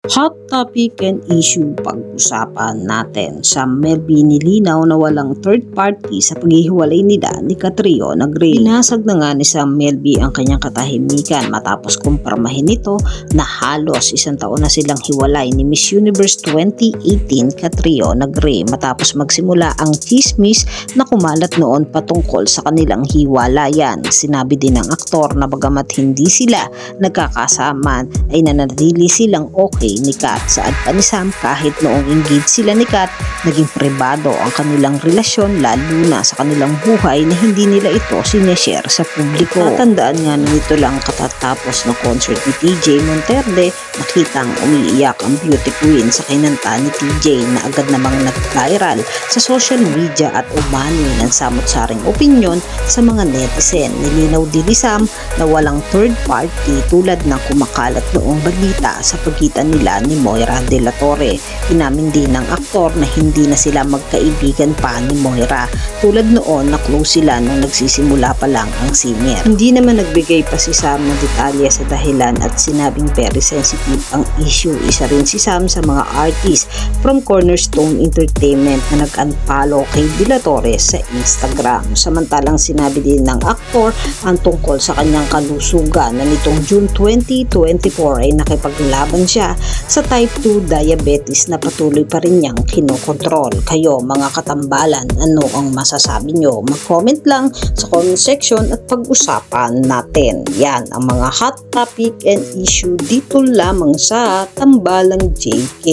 Hot topic and issue pag-usapan natin. Sam Melby nilinaw na walang third party sa paghihiwalay nila ni Catriona Gray. Binasag na nga ni Sam Melby ang kanyang katahimikan matapos kumpirmahin nito na halos isang taon na silang hiwalay ni Miss Universe 2018 Catriona Gray matapos magsimula ang chismis na kumalat noon patungkol sa kanilang hiwalayan. Sinabi din ng aktor na bagamat hindi sila nagkakasama ay nanatili silang okay ni Kat. Saad pa ni Sam kahit noong engaged sila ni Kat, naging pribado ang kanilang relasyon lalo na sa kanilang buhay na hindi nila ito sineshare sa publiko. Tatandaan nga nito lang katatapos ng concert ni TJ Monterde, nakitang umiiyak ang beauty queen sa kinanta ni TJ na agad namang nag-viral sa social media at umani ng samot-saring opinyon sa mga netizen. Nilinaw din ni Sam na walang third party tulad ng kumakalat noong balita sa pagitan nila ni Moira De La Torre. Inamin din ng aktor na hindi na sila magkaibigan pa ni Moira tulad noon na close sila nung nagsisimula pa lang ang singer. Hindi naman nagbigay pa si Sam ng detalye sa dahilan at sinabing very sensitive ang issue. Isa rin si Sam sa mga artist from Cornerstone Entertainment na nag-unfollow kay De La Torre sa Instagram. Samantalang sinabi din ng aktor ang tungkol sa kanyang kalusugan na nitong June 2024 ay nakipaglaban siya sa type 2 diabetes na patuloy pa rin niyang kinokontrol. Kayo mga katambalan, ano ang masasabi nyo? Mag-comment lang sa comment section at pag-usapan natin. Yan ang mga hot topic and issue dito lamang sa Tambalang JK.